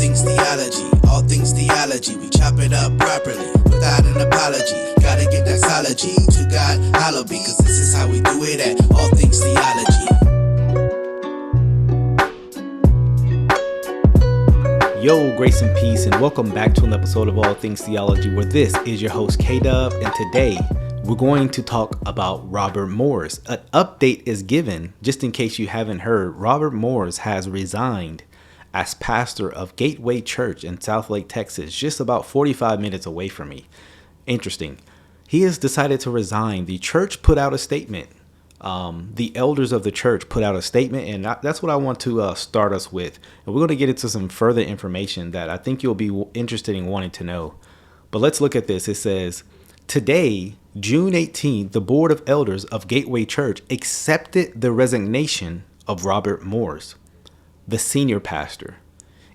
things theology, all things theology. We chop it up properly, without an apology. Gotta give that apology to God, hollow be, cause this is how we do it at All Things Theology. Yo, grace and peace, and welcome back to an episode of All Things Theology, where this is your host K-Dub, and today we're going to talk about Robert Morris. An update is given, just in case you haven't heard. Robert Morris has resigned as pastor of Gateway Church in Southlake, Texas, just about 45 minutes away from me. Interesting. He has decided to resign. The church put out a statement. The elders of the church put out a statement, and that's what I want to start us with. And we're going to get into some further information that I think you'll be interested in wanting to know. But let's look at this. It says, today, June 18th, the Board of Elders of Gateway Church accepted the resignation of Robert Morris, the senior pastor.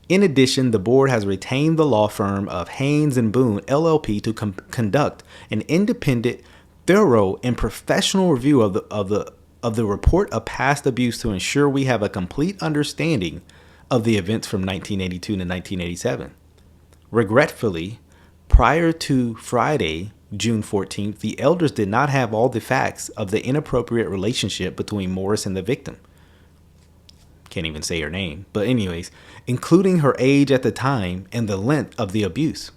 In addition, the board has retained the law firm of Haynes and Boone, LLP, to conduct an independent, thorough, and professional review of the report of past abuse to ensure we have a complete understanding of the events from 1982 to 1987. Regretfully, prior to Friday, June 14th, the elders did not have all the facts of the inappropriate relationship between Morris and the victim. Can't even say her name, but anyways, including her age at the time and the length of the abuse.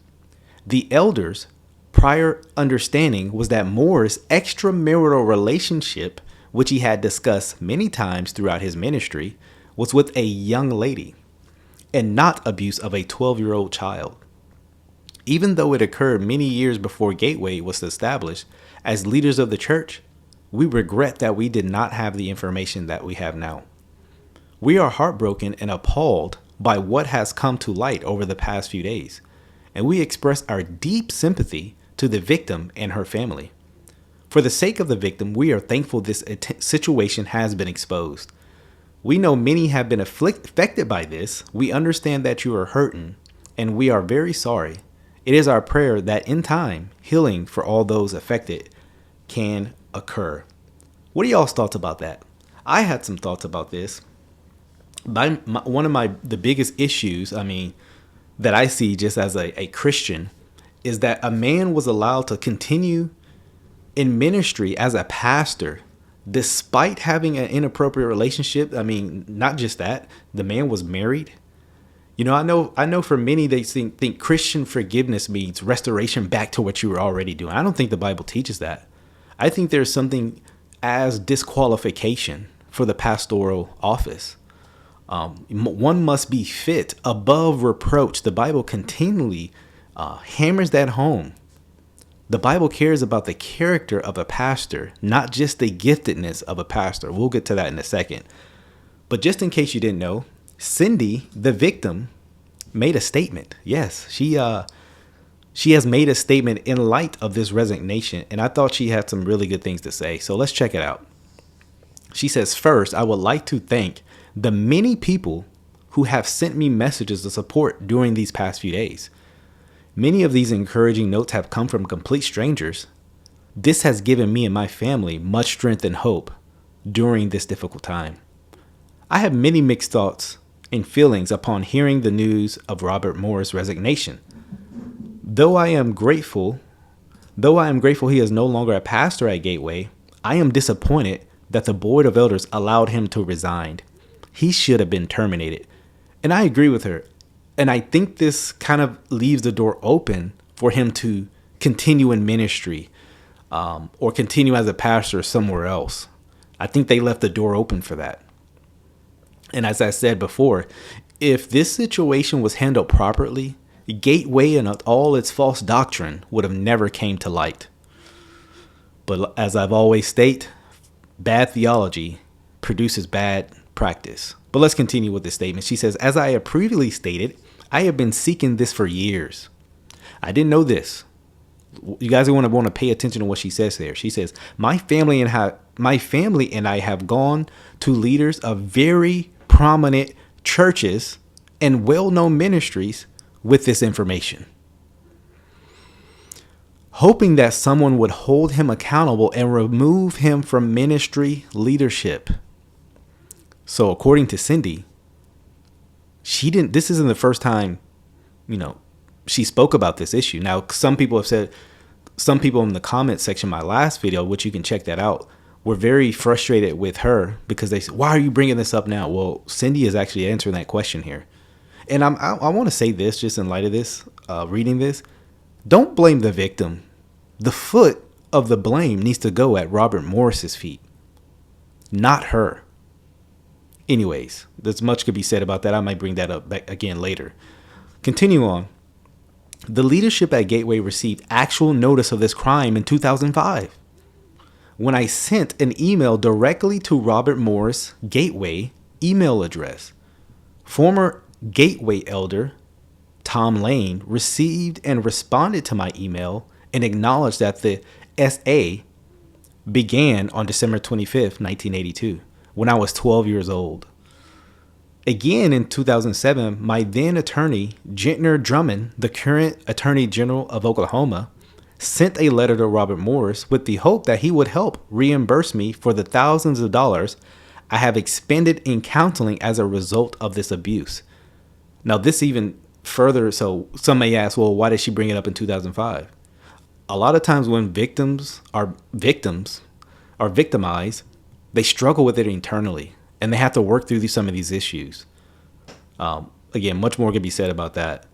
The elders' prior understanding was that Morris' extramarital relationship, which he had discussed many times throughout his ministry, was with a young lady and not abuse of a 12-year-old child. Even though it occurred many years before Gateway was established, as leaders of the church, we regret that we did not have the information that we have now. We are heartbroken and appalled by what has come to light over the past few days, and we express our deep sympathy to the victim and her family. For the sake of the victim, we are thankful this situation has been exposed. We know many have been affected by this. We understand that you are hurting, and we are very sorry. It is our prayer that in time, healing for all those affected can occur. What are y'all's thoughts about that? I had some thoughts about this. One of the biggest issues, that I see just as a Christian, is that a man was allowed to continue in ministry as a pastor despite having an inappropriate relationship. Not just that, the man was married. I know for many, they think Christian forgiveness means restoration back to what you were already doing. I don't think the Bible teaches that. I think there's something as disqualification for the pastoral office. One must be fit above reproach. The Bible continually hammers that home. The Bible cares about the character of a pastor, not just the giftedness of a pastor. We'll get to that in a second. But just in case you didn't know, Cindy, the victim, made a statement. Yes, she has made a statement in light of this resignation, and I thought she had some really good things to say. So let's check it out. She says, first, I would like to thank the many people who have sent me messages of support during these past few days. Many of these encouraging notes have come from complete strangers. This has given me and my family much strength and hope during this difficult time. I have many mixed thoughts and feelings upon hearing the news of Robert Morris' resignation. Though I am grateful he is no longer a pastor at Gateway, I am disappointed that the Board of Elders allowed him to resign. He should have been terminated. And I agree with her. And I think this kind of leaves the door open for him to continue in ministry or continue as a pastor somewhere else. I think they left the door open for that. And as I said before, if this situation was handled properly, Gateway and all its false doctrine would have never came to light. But as I've always stated, bad theology produces bad practice. But let's continue with this statement. She says, as I have previously stated, I have been seeking this for years. I didn't know this. You guys want to pay attention to what she says there. She says, my family and I have gone to leaders of very prominent churches and well-known ministries with this information, hoping that someone would hold him accountable and remove him from ministry leadership. So according to Cindy, this isn't the first time she spoke about this issue. Now, some people in the comment section, my last video, which you can check that out, were very frustrated with her because they said, why are you bringing this up now? Well, Cindy is actually answering that question here. And I want to say this just in light of this, reading this, don't blame the victim. The foot of the blame needs to go at Robert Morris's feet, not her. Anyways, there's much could be said about that. I might bring that up back again later. Continue on. The leadership at Gateway received actual notice of this crime in 2005. When I sent an email directly to Robert Morris Gateway email address, former Gateway elder Tom Lane received and responded to my email and acknowledged that the SA began on December 25th, 1982, when I was 12 years old. Again, in 2007, my then attorney, Gentner Drummond, the current Attorney General of Oklahoma, sent a letter to Robert Morris with the hope that he would help reimburse me for the thousands of dollars I have expended in counseling as a result of this abuse. Now, this even further, so some may ask, well, why did she bring it up in 2005? A lot of times when victims are victimized, they struggle with it internally, and they have to work through some of these issues. Again, much more could be said about that.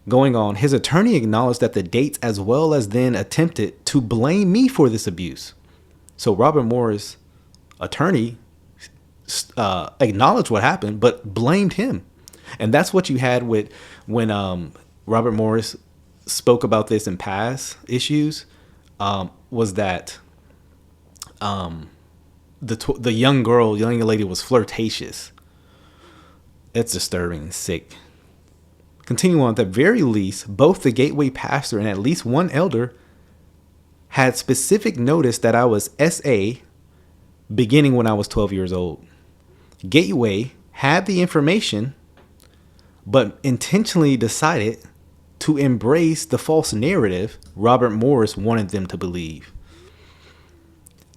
Going on, his attorney acknowledged that the dates as well as then attempted to blame me for this abuse. So Robert Morris' attorney acknowledged what happened, but blamed him. And that's what you had with when Robert Morris spoke about this in past issues, was that the young lady was flirtatious. It's disturbing and sick. Continue on. At the very least, both the Gateway pastor and at least one elder had specific notice that I was SA beginning when I was 12 years old. Gateway had the information, but intentionally decided to embrace the false narrative Robert Morris wanted them to believe.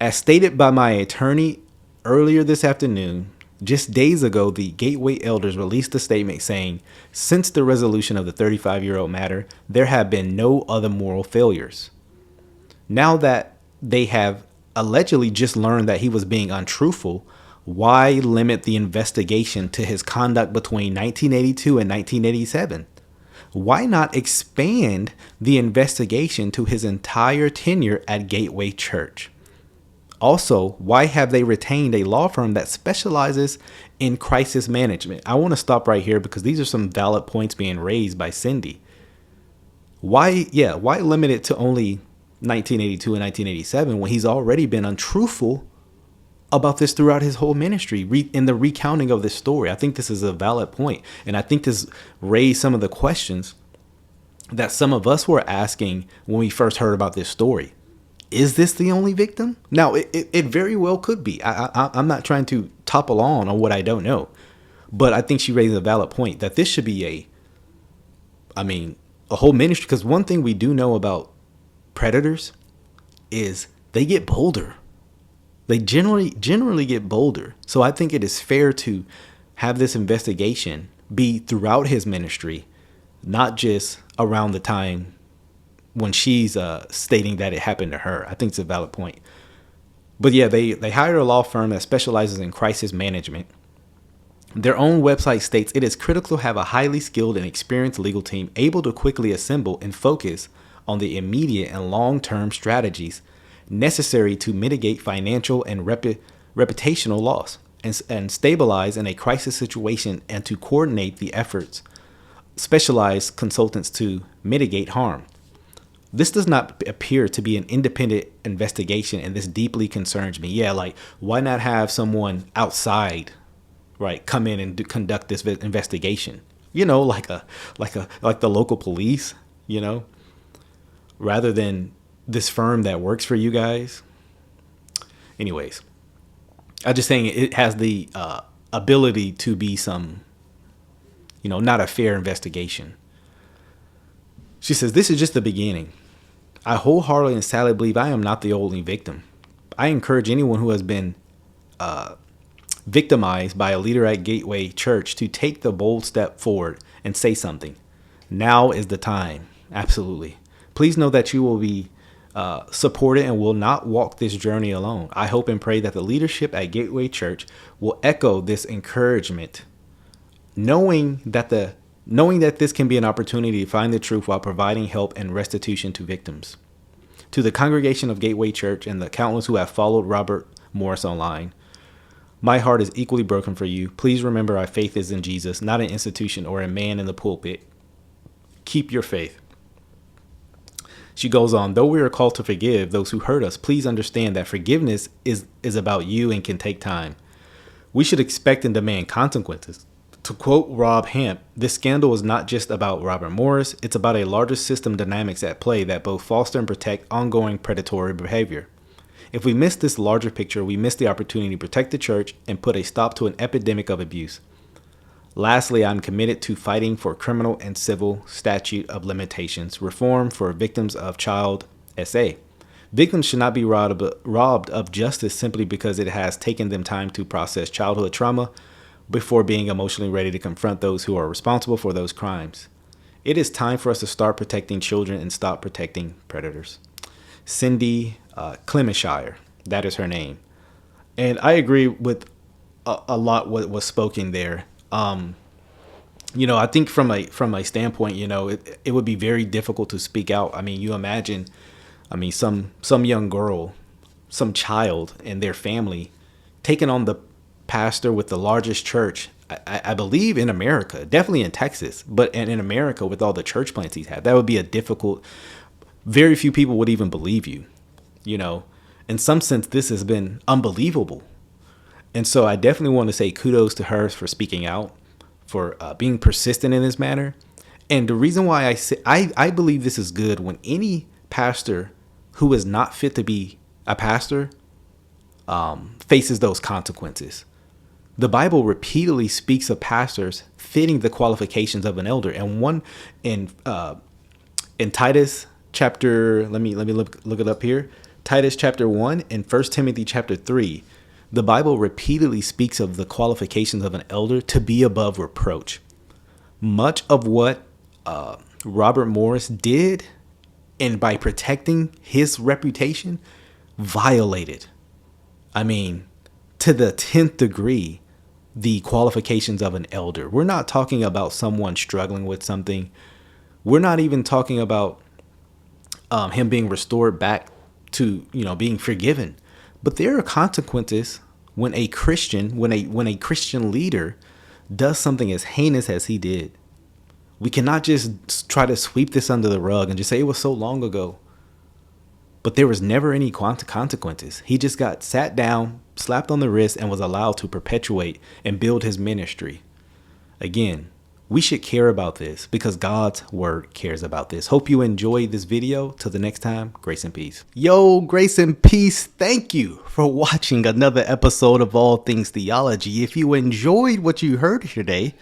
As stated by my attorney earlier this afternoon, just days ago, the Gateway elders released a statement saying, since the resolution of the 35-year-old matter, there have been no other moral failures. Now that they have allegedly just learned that he was being untruthful, why limit the investigation to his conduct between 1982 and 1987? Why not expand the investigation to his entire tenure at Gateway Church? Also, why have they retained a law firm that specializes in crisis management? I want to stop right here because these are some valid points being raised by Cindy. Why limit it to only 1982 and 1987 when he's already been untruthful about this throughout his whole ministry in the recounting of this story? I think this is a valid point, and I think this raised some of the questions that some of us were asking when we first heard about this story. Is this the only victim? Now, it very well could be. I'm not trying to topple on what I don't know, but I think she raised a valid point that this should be a whole ministry. Because one thing we do know about predators is they get bolder. They generally get bolder. So I think it is fair to have this investigation be throughout his ministry, not just around the time when she's stating that it happened to her. I think it's a valid point. But yeah, they hired a law firm that specializes in crisis management. Their own website states it is critical to have a highly skilled and experienced legal team able to quickly assemble and focus on the immediate and long-term strategies necessary to mitigate financial and reputational loss and stabilize in a crisis situation, and to coordinate the efforts specialized consultants to mitigate harm. This does not appear to be an independent investigation, and this deeply concerns me. Yeah, like, why not have someone outside, right, come in and conduct this investigation? Like the local police, rather than this firm that works for you guys. Anyways, I'm just saying it has the ability to be some, not a fair investigation. She says, this is just the beginning. I wholeheartedly and sadly believe I am not the only victim. I encourage anyone who has been victimized by a leader at Gateway Church to take the bold step forward and say something. Now is the time. Absolutely. Please know that you will be supported and will not walk this journey alone. I hope and pray that the leadership at Gateway Church will echo this encouragement, knowing that this can be an opportunity to find the truth while providing help and restitution to victims. To the congregation of Gateway Church and the countless who have followed Robert Morris online, my heart is equally broken for you. Please remember our faith is in Jesus, not an institution or a man in the pulpit. Keep your faith. She goes on, though we are called to forgive those who hurt us, please understand that forgiveness is about you and can take time. We should expect and demand consequences. To quote Rob Hamp, this scandal is not just about Robert Morris, it's about a larger system dynamics at play that both foster and protect ongoing predatory behavior. If we miss this larger picture, we miss the opportunity to protect the church and put a stop to an epidemic of abuse. Lastly, I'm committed to fighting for criminal and civil statute of limitations reform for victims of child SA. Victims should not be robbed of justice simply because it has taken them time to process childhood trauma before being emotionally ready to confront those who are responsible for those crimes. It is time for us to start protecting children and stop protecting predators. Cindy Clemenshire, that is her name. And I agree with a lot what was spoken there. I think from a standpoint, it would be very difficult to speak out. I mean, you imagine, some young girl, some child and their family taking on the pastor with the largest church, I believe in America, definitely in Texas, but in America with all the church plants he's had, that would be a difficult, very few people would even believe you, in some sense, this has been unbelievable. And so I definitely want to say kudos to her for speaking out, for being persistent in this manner. And the reason why I say I believe this is good when any pastor who is not fit to be a pastor faces those consequences. The Bible repeatedly speaks of pastors fitting the qualifications of an elder. And one in Titus chapter, let me look it up here. Titus chapter 1 and 1 Timothy chapter 3. The Bible repeatedly speaks of the qualifications of an elder to be above reproach. Much of what Robert Morris did, and by protecting his reputation, violated, to the 10th degree, the qualifications of an elder. We're not talking about someone struggling with something. We're not even talking about him being restored back to, being forgiven. But there are consequences when a Christian leader does something as heinous as he did. We cannot just try to sweep this under the rug and just say it was so long ago. But there was never any consequences. He just got sat down, slapped on the wrist, and was allowed to perpetuate and build his ministry. Again, we should care about this because God's word cares about this. Hope you enjoyed this video. Till the next time, grace and peace. Yo, grace and peace. Thank you for watching another episode of All Things Theology. If you enjoyed what you heard today,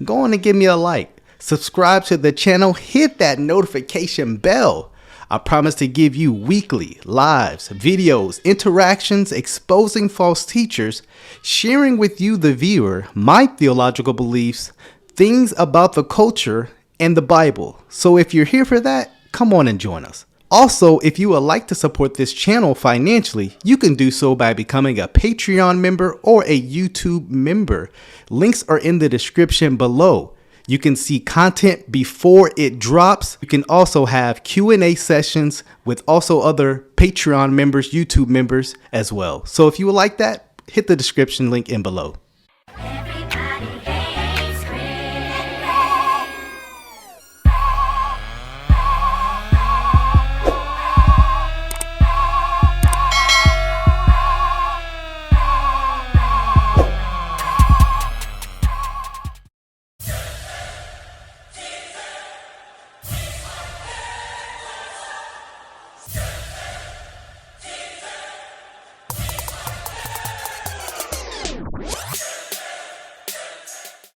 go on and give me a like. Subscribe to the channel. Hit that notification bell. I promise to give you weekly lives, videos, interactions, exposing false teachers, sharing with you, the viewer, my theological beliefs, things about the culture, and the Bible. So if you're here for that, come on and join us. Also, if you would like to support this channel financially, you can do so by becoming a Patreon member or a YouTube member. Links are in the description below. You can see content before it drops. You can also have Q&A sessions with also other Patreon members, YouTube members as well. So if you would like that, hit the description link in below.